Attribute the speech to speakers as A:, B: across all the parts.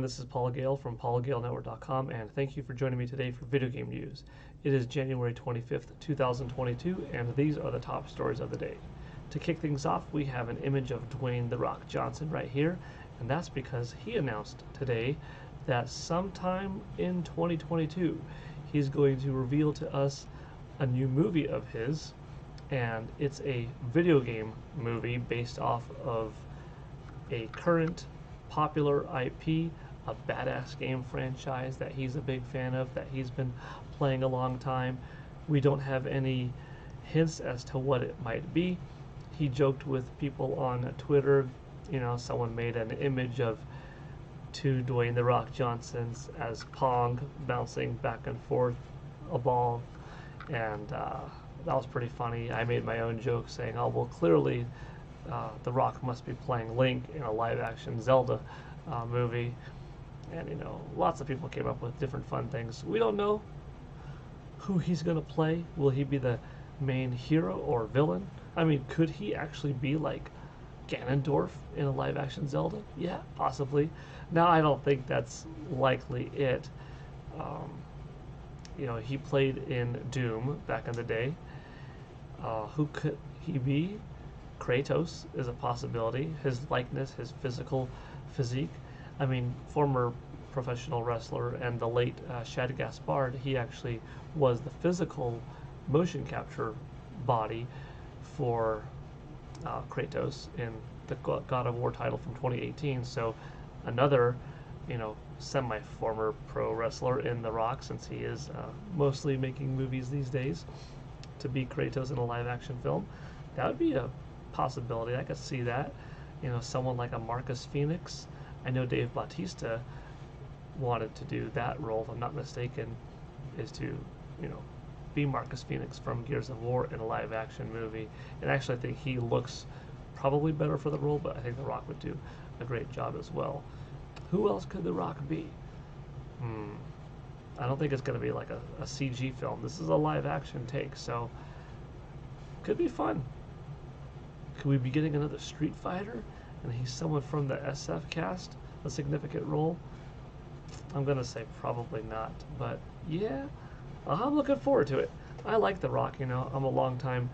A: This is Paul Gale from paulgalenetwork.com, and thank you for joining me today for video game news. It is January 25th, 2022, and these are the top stories of the day. To kick things off, we have an image of Dwayne "The Rock" Johnson right here, and that's because he announced today that sometime in 2022, he's going to reveal to us a new movie of his, and it's a video game movie based off of a current popular IP, a badass game franchise that he's a big fan of, that he's been playing a long time. We don't have any hints as to what it might be. He joked with people on Twitter, someone made an image of two Dwayne "The Rock" Johnsons as Pong bouncing back and forth a ball, and that was pretty funny. I made my own joke saying, oh, well, clearly The Rock must be playing Link in a live-action Zelda movie, and lots of people came up with different fun things. We don't know who he's going to play. Will he be the main hero or villain? I mean, could he actually be like Ganondorf in a live-action Zelda? Yeah, possibly. Now, I don't think that's likely it. He played in Doom back in the day. Who could he be? Kratos is a possibility. His likeness, his physical physique. I mean, former professional wrestler and the late Shad Gaspard, he actually was the physical motion capture body for Kratos in the God of War title from 2018. So another, semi-former pro wrestler in The Rock, since he is mostly making movies these days, to be Kratos in a live-action film. That would be a possibility. I could see that. Someone like a Marcus Phoenix. I know Dave Bautista wanted to do that role, if I'm not mistaken, is to, be Marcus Phoenix from Gears of War in a live-action movie. And actually, I think he looks probably better for the role, but I think The Rock would do a great job as well. Who else could The Rock be? I don't think it's going to be like a CG film. This is a live-action take, so could be fun. Could we be getting another Street Fighter? And he's someone from the SF cast, a significant role? I'm going to say probably not, but yeah, I'm looking forward to it. I like The Rock, I'm a longtime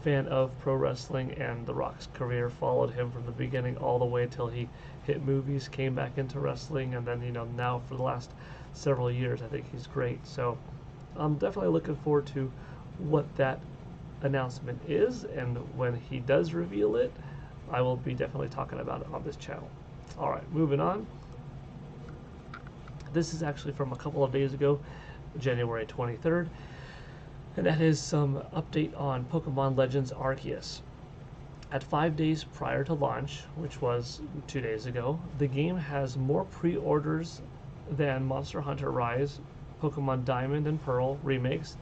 A: fan of pro wrestling, and The Rock's career followed him from the beginning all the way till he hit movies, came back into wrestling, and then, now for the last several years, I think he's great. So I'm definitely looking forward to what that announcement is, and when he does reveal it, I will be definitely talking about it on this channel. All right, moving on. This is actually from a couple of days ago, January 23rd, and that is some update on Pokemon Legends Arceus. At 5 days prior to launch, which was 2 days ago, the game has more pre-orders than Monster Hunter Rise, Pokemon Diamond and Pearl remakes,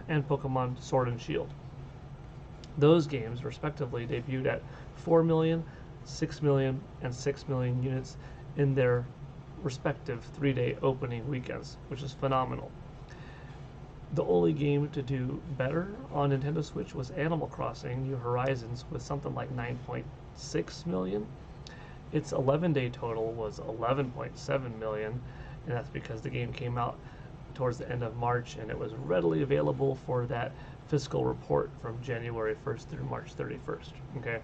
A: and Pokemon Sword and Shield. Those games respectively debuted at 4 million, 6 million, and 6 million units in their respective 3-day opening weekends, which is phenomenal. The only game to do better on Nintendo Switch was Animal Crossing New Horizons with something like 9.6 million. Its 11-day total was 11.7 million, and that's because the game came out towards the end of March, and it was readily available for that fiscal report from January 1st through March 31st. Okay,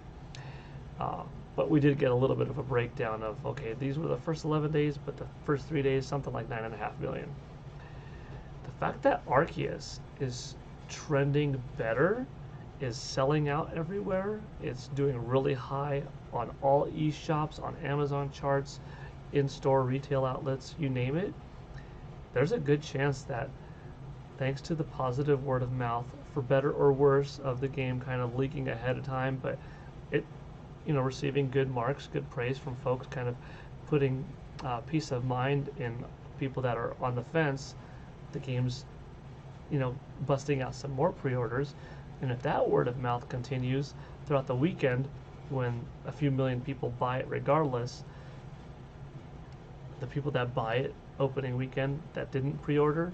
A: but we did get a little bit of a breakdown of, okay, these were the first 11 days, but the first 3 days, something like 9.5 million. The fact that Arceus is trending better, is selling out everywhere, it's doing really high on all eShops, on Amazon charts, in-store retail outlets, you name it, there's a good chance that thanks to the positive word of mouth, for better or worse, of the game kind of leaking ahead of time, but it, receiving good marks, good praise from folks, kind of putting peace of mind in people that are on the fence, the game's, busting out some more pre-orders. And if that word of mouth continues throughout the weekend, when a few million people buy it regardless, the people that buy it opening weekend that didn't pre-order,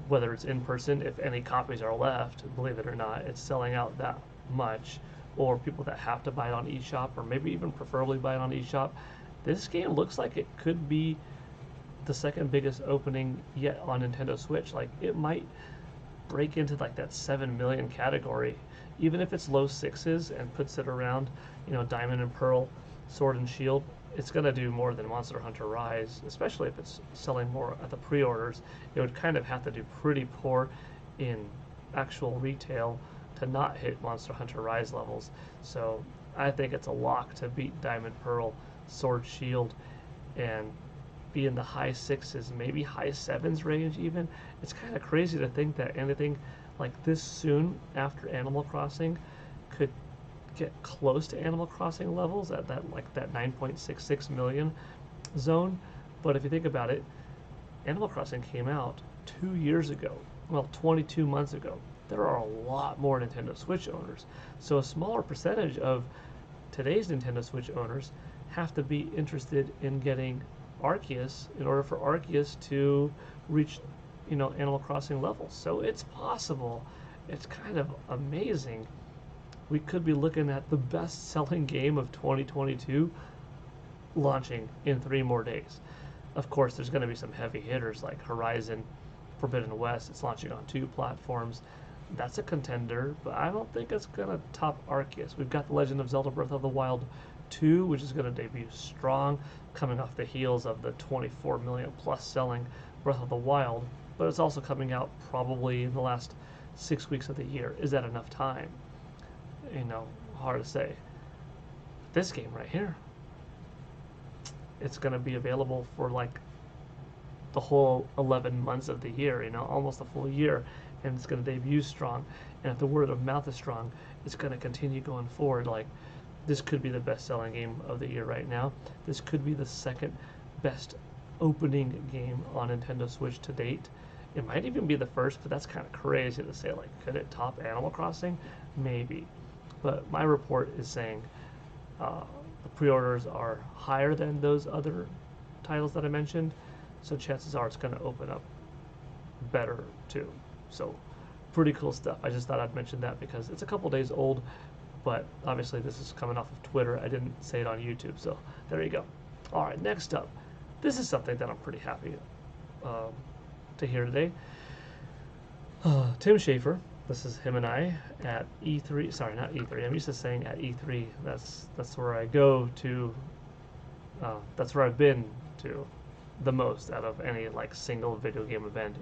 A: whether it's in person, if any copies are left, believe it or not, it's selling out that much, or people that have to buy it on eShop, or maybe even preferably buy it on eShop, This game looks like it could be the second biggest opening yet on Nintendo Switch. Like, it might break into like that 7 million category, even if it's low sixes and puts it around, Diamond and Pearl, Sword and Shield. It's gonna do more than Monster Hunter Rise, especially if it's selling more at the pre-orders. It would kind of have to do pretty poor in actual retail to not hit Monster Hunter Rise levels. So I think it's a lock to beat Diamond, Pearl, Sword, Shield, and be in the high sixes, maybe high sevens range even. It's kind of crazy to think that anything like this soon after Animal Crossing could get close to Animal Crossing levels at that 9.66 million zone. But if you think about it, Animal Crossing came out 2 years ago. Well, 22 months ago. There are a lot more Nintendo Switch owners. So a smaller percentage of today's Nintendo Switch owners have to be interested in getting Arceus in order for Arceus to reach, Animal Crossing levels. So it's possible. It's kind of amazing. We could be looking at the best-selling game of 2022 launching in 3 more days. Of course, there's going to be some heavy hitters like Horizon Forbidden West. It's launching on 2 platforms. That's a contender, but I don't think it's going to top Arceus. We've got The Legend of Zelda Breath of the Wild 2, which is going to debut strong, coming off the heels of the 24 million plus selling Breath of the Wild, but it's also coming out probably in the last 6 weeks of the year. Is that enough time? Hard to say. This game right here, it's going to be available for like the whole 11 months of the year, almost a full year, and it's going to debut strong. And if the word of mouth is strong, it's going to continue going forward. Like, this could be the best-selling game of the year right now. This could be the second best opening game on Nintendo Switch to date. It might even be the first, but that's kind of crazy to say. Like, could it top Animal Crossing? Maybe. But my report is saying the pre-orders are higher than those other titles that I mentioned, so chances are it's going to open up better too. So pretty cool stuff. I just thought I'd mention that because it's a couple days old, but obviously this is coming off of Twitter. I didn't say it on YouTube, so there you go. All right, next up, this is something that I'm pretty happy to hear today. Tim Schafer, this is him and I at E3. Sorry, not E3. I'm used to saying at E3. That's where I go to. That's where I've been to the most out of any like single video game event.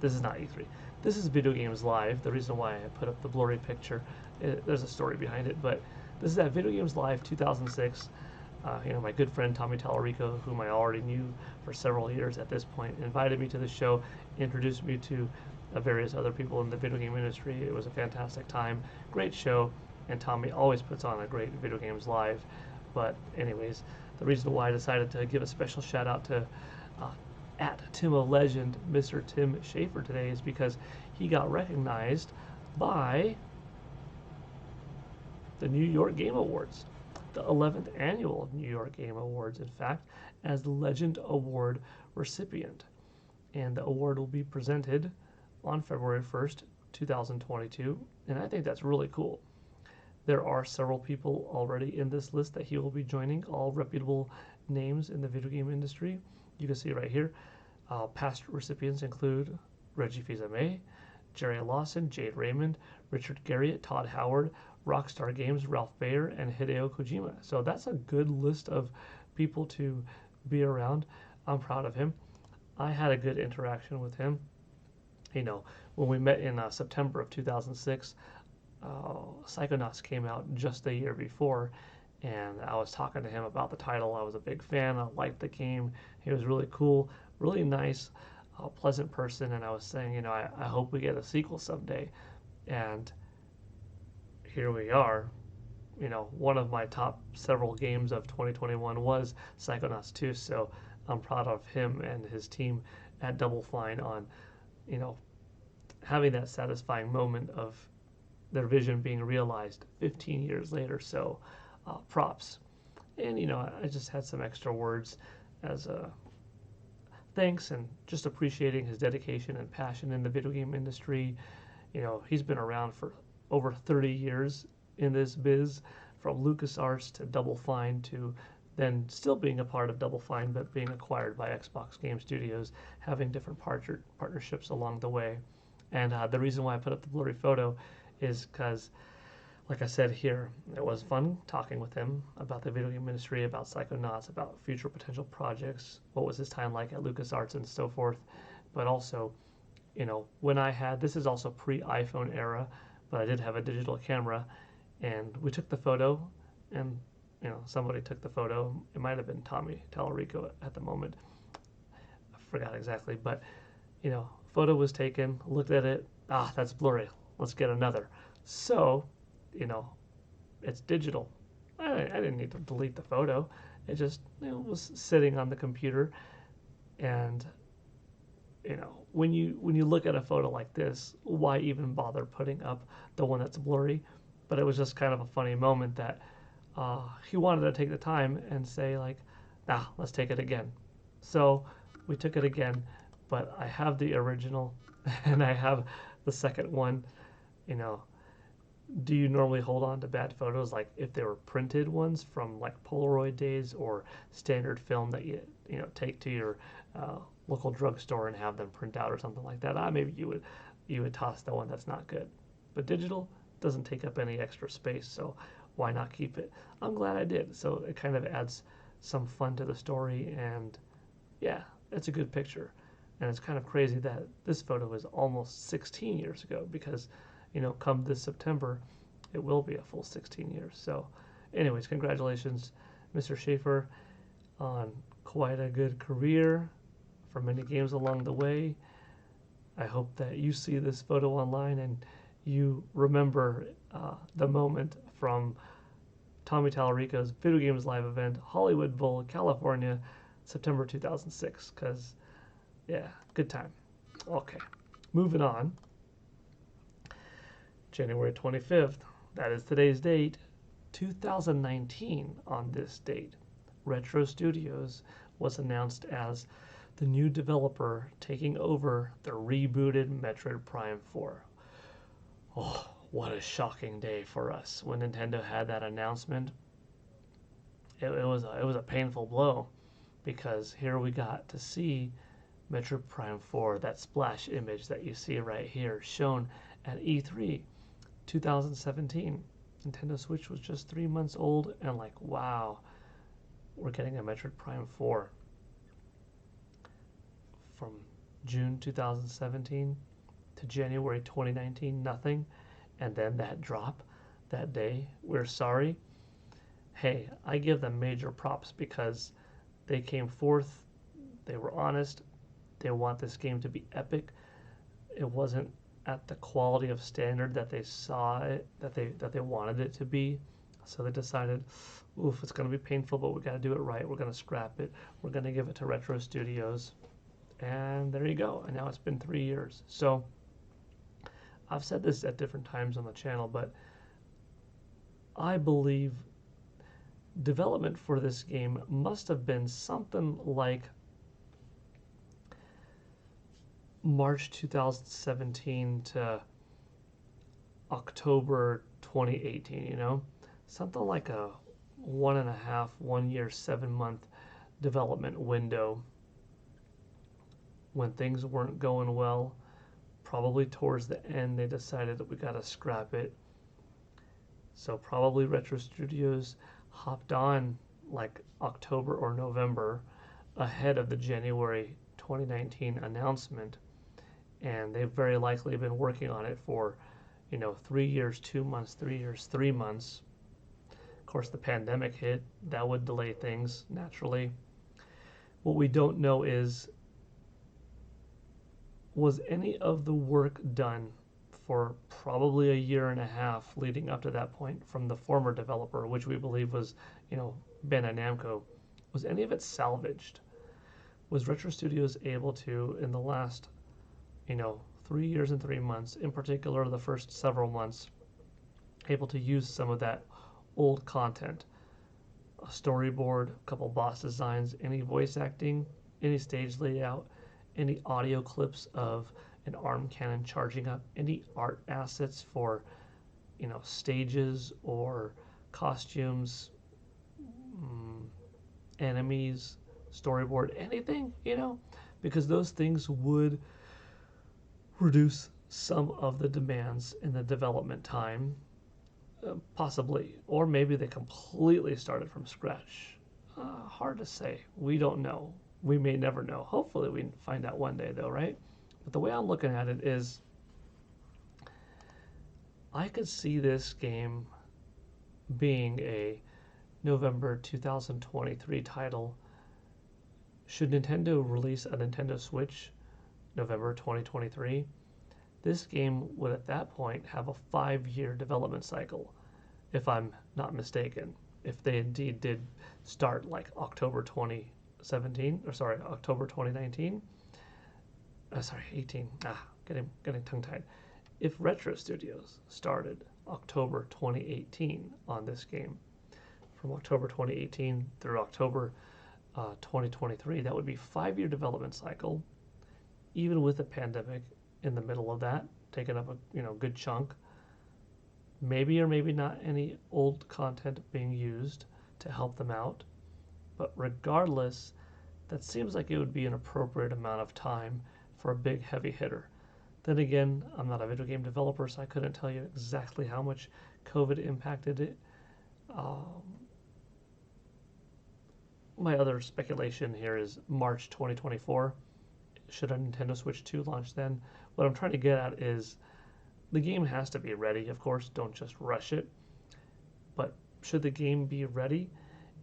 A: This is not E3. This is Video Games Live. The reason why I put up the blurry picture, there's a story behind it, but this is at Video Games Live 2006. My good friend Tommy Tallarico, whom I already knew for several years at this point, invited me to the show, introduced me to various other people in the video game industry. It was a fantastic time, great show, and Tommy always puts on a great Video Games Live. But anyways, the reason why I decided to give a special shout out to at Timo Legend, Mr. Tim Schafer today is because he got recognized by the New York Game Awards, the 11th annual New York Game Awards, in fact, as the Legend Award recipient. And the award will be presented on February 1st, 2022, and I think that's really cool. There are several people already in this list that he will be joining, all reputable names in the video game industry. You can see right here. Past recipients include Reggie Fils-Aimé, Jerry Lawson, Jade Raymond, Richard Garriott, Todd Howard, Rockstar Games, Ralph Baer, and Hideo Kojima. So that's a good list of people to be around. I'm proud of him. I had a good interaction with him. When we met in September of 2006, Psychonauts came out just a year before, and I was talking to him about the title. I was a big fan. I liked the game. He was really cool, really nice, pleasant person, and I was saying, I hope we get a sequel someday. And here we are. One of my top several games of 2021 was Psychonauts 2, so I'm proud of him and his team at Double Fine on, having that satisfying moment of their vision being realized 15 years later. So props. And I just had some extra words as a thanks and just appreciating his dedication and passion in the video game industry. He's been around for over 30 years in this biz, from LucasArts to Double Fine to then still being a part of Double Fine, but being acquired by Xbox Game Studios, having different partnerships along the way. And the reason why I put up the blurry photo is because, like I said here, it was fun talking with him about the video game industry, about Psychonauts, about future potential projects, what was his time like at LucasArts and so forth. But also, when I had, this is also pre-iPhone era, but I did have a digital camera, and we took the photo, and somebody took the photo. It might have been Tommy Tallarico at the moment. I forgot exactly, but photo was taken, looked at it, that's blurry. Let's get another. So, it's digital. I didn't need to delete the photo. It just was sitting on the computer, and when you look at a photo like this, why even bother putting up the one that's blurry? But it was just kind of a funny moment that he wanted to take the time and say like, let's take it again. So we took it again, but I have the original and I have the second one. Do you normally hold on to bad photos, like if they were printed ones from like Polaroid days or standard film that you take to your local drugstore and have them print out or something like that? Maybe you would toss the one that's not good. But digital doesn't take up any extra space, so why not keep it? I'm glad I did. So it kind of adds some fun to the story, and yeah, it's a good picture. And it's kind of crazy that this photo is almost 16 years ago, because come this September, it will be a full 16 years. So anyways, congratulations, Mr. Schafer, on quite a good career for many games along the way. I hope that you see this photo online and you remember the moment from Tommy Tallarico's Video Games Live event, Hollywood Bowl, California, September 2006, because, yeah, good time. Okay, moving on. January 25th, that is today's date, 2019 on this date, Retro Studios was announced as the new developer taking over the rebooted Metroid Prime 4. Oh, what a shocking day for us when Nintendo had that announcement. It was a painful blow, because here we got to see Metroid Prime 4, that splash image that you see right here, shown at E3 2017. Nintendo Switch was just 3 months old, and like, wow, we're getting a Metroid Prime 4. From June 2017 to January 2019, nothing. And then that drop that day, we're sorry. Hey, I give them major props, because they came forth, they were honest, they want this game to be epic. It wasn't at the quality of standard that they saw it, that they wanted it to be. So they decided, it's going to be painful, but we got to do it right. We're going to scrap it. We're going to give it to Retro Studios. And there you go. And now it's been 3 years. So I've said this at different times on the channel, but I believe development for this game must have been something like March 2017 to October 2018, something like a 1 year, 7 month development window, when things weren't going well. Probably towards the end they decided that we gotta scrap it. So probably Retro Studios hopped on like October or November, ahead of the January 2019 announcement, and they've very likely been working on it for 3 years, 2 months, 3 years, 3 months. Of course, the pandemic hit. That would delay things naturally. What we don't know is, was any of the work done for probably a year and a half leading up to that point from the former developer, which we believe was, Bandai Namco? Was any of it salvaged? Was Retro Studios able to, in the last, 3 years and 3 months, in particular the first several months, able to use some of that old content? A storyboard, a couple boss designs, any voice acting, any stage layout, any audio clips of an arm cannon charging up, any art assets for, stages or costumes, enemies, storyboard, anything, because those things would reduce some of the demands in the development time, possibly, or maybe they completely started from scratch. Hard to say. We don't know. We may never know. Hopefully, we find out one day, though, right? But the way I'm looking at it is, I could see this game being a November 2023 title. Should Nintendo release a Nintendo Switch November 2023, this game would at that point have a 5-year development cycle, if I'm not mistaken. If they indeed did start like October 2017, or sorry, October 2019, sorry, 18, getting tongue-tied. If Retro Studios started October 2018 on this game, from October 2018 through October 2023, that would be 5-year development cycle, even with the pandemic in the middle of that, taking up a good chunk. Maybe or maybe not any old content being used to help them out. But regardless, that seems like it would be an appropriate amount of time for a big heavy hitter. Then again, I'm not a video game developer, so I couldn't tell you exactly how much COVID impacted it. My other speculation here is March 2024. Should a Nintendo Switch 2 launch then? What I'm trying to get at is the game has to be ready, of course. Don't just rush it. But should the game be ready?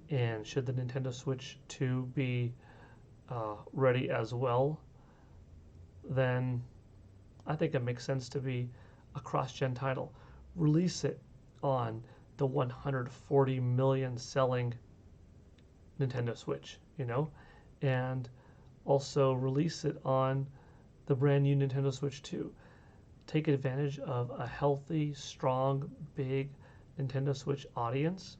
A: And should the Nintendo Switch 2 be ready as well? Then I think it makes sense to be a cross-gen title. Release it on the 140 million selling Nintendo Switch, and also release it on the brand new Nintendo Switch 2. Take advantage of a healthy, strong, big Nintendo Switch audience,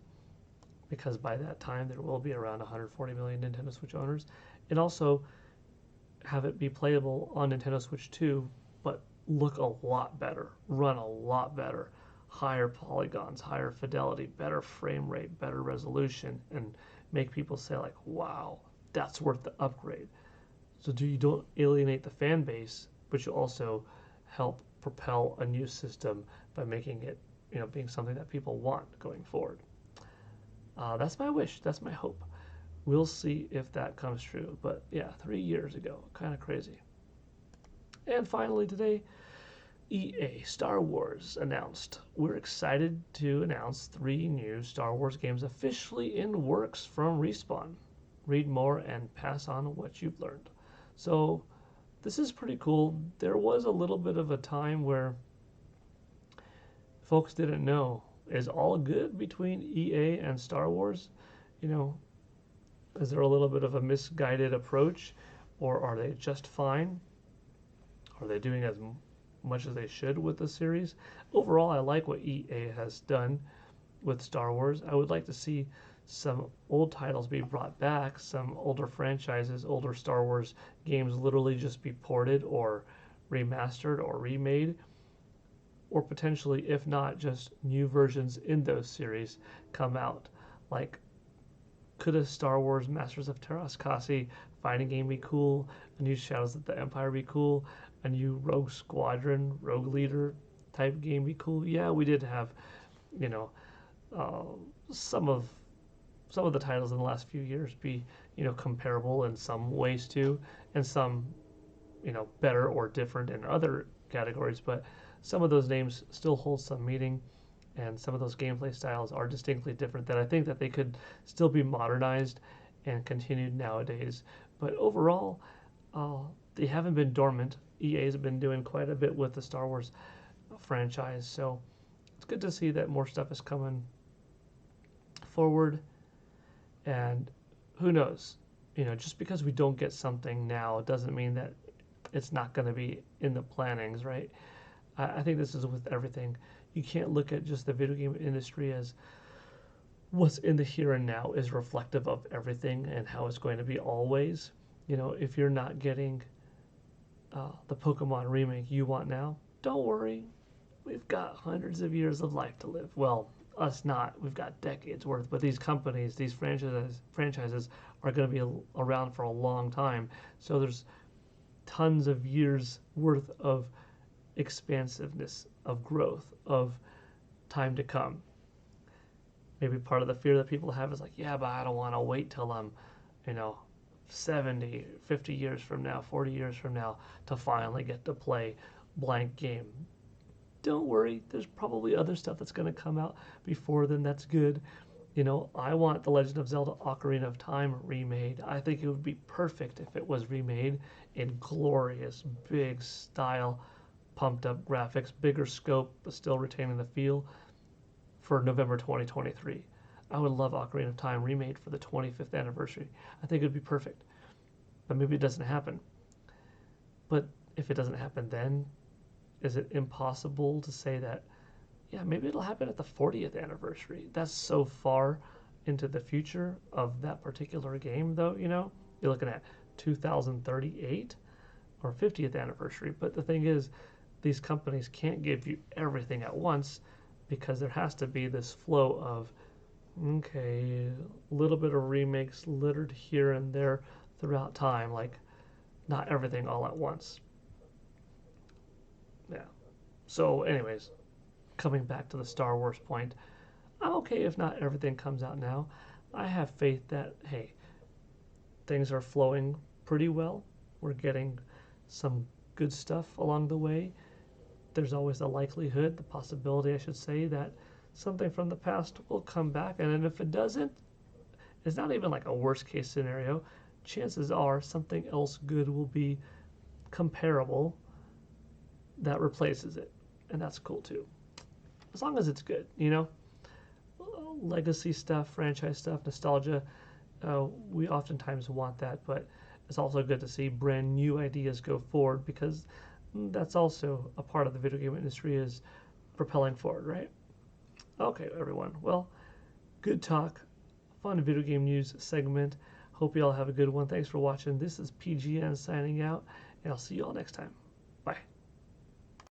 A: because by that time there will be around 140 million Nintendo Switch owners, and also have it be playable on Nintendo Switch 2, but look a lot better, run a lot better, higher polygons, higher fidelity, better frame rate, better resolution, and make people say like, wow, that's worth the upgrade. So you don't alienate the fan base, but you also help propel a new system by making it, being something that people want going forward. That's my wish. That's my hope. We'll see if that comes true. But yeah, 3 years ago, kind of crazy. And finally today, EA Star Wars announced. We're excited to announce 3 new Star Wars games officially in works from Respawn. Read more and pass on what you've learned. So this is pretty cool. There was a little bit of a time where folks didn't know, is all good between EA and Star Wars? Is there a little bit of a misguided approach, or are they just fine? Are they doing as much as they should with the series? Overall, I like what EA has done with Star Wars. I would like to see some old titles be brought back, some older franchises, older Star Wars games literally just be ported or remastered or remade, or potentially, if not, just new versions in those series come out. Like, could a Star Wars Masters of Teras Kasi fighting game be cool? A new Shadows of the Empire be cool? A new Rogue Squadron, Rogue Leader type game be cool? Yeah, we did have, some of the titles in the last few years be, comparable in some ways too, and some, better or different in other categories, but some of those names still hold some meaning, and some of those gameplay styles are distinctly different that I think that they could still be modernized and continued nowadays. But overall, they haven't been dormant. EA has been doing quite a bit with the Star Wars franchise, so it's good to see that more stuff is coming forward. And who knows, just because we don't get something now doesn't mean that it's not going to be in the plannings, right? I think this is with everything. You can't look at just the video game industry as what's in the here and now is reflective of everything and how it's going to be always. If you're not getting the Pokemon remake you want now, don't worry. We've got hundreds of years of life to live. Well, Us not. We've got decades worth, but these companies, these franchises are going to be around for a long time. So there's tons of years worth of expansiveness, of growth, of time to come. Maybe part of the fear that people have is like, yeah, but I don't want to wait till I'm, you know, 70, 50 years from now, 40 years from now to finally get to play blank game. Don't worry, there's probably other stuff that's going to come out before then that's good. You know, I want The Legend of Zelda Ocarina of Time remade. I think it would be perfect if it was remade in glorious, big style, pumped up graphics, bigger scope, but still retaining the feel for November 2023. I would love Ocarina of Time remade for the 25th anniversary. I think it would be perfect. But maybe it doesn't happen. But if it doesn't happen then, is it impossible to say that, yeah, maybe it'll happen at the 40th anniversary? That's so far into the future of that particular game, though, you know? You're looking at 2038 or 50th anniversary. But the thing is, these companies can't give you everything at once because there has to be this flow of, okay, a little bit of remakes littered here and there throughout time, like not everything all at once. Yeah. So, anyways, coming back to the Star Wars point, I'm okay if not everything comes out now. I have faith that, hey, things are flowing pretty well. We're getting some good stuff along the way. There's always the likelihood, the possibility, I should say, that something from the past will come back. And then if it doesn't, it's not even like a worst case scenario. Chances are something else good will be comparable that replaces it. And that's cool too. As long as it's good, you know? Legacy stuff, franchise stuff, nostalgia, we oftentimes want that, but it's also good to see brand new ideas go forward because that's also a part of the video game industry is propelling forward, right? Okay, everyone. Well, good talk. Fun video game news segment. Hope you all have a good one. Thanks for watching. This is PGN signing out, and I'll see you all next time. Bye.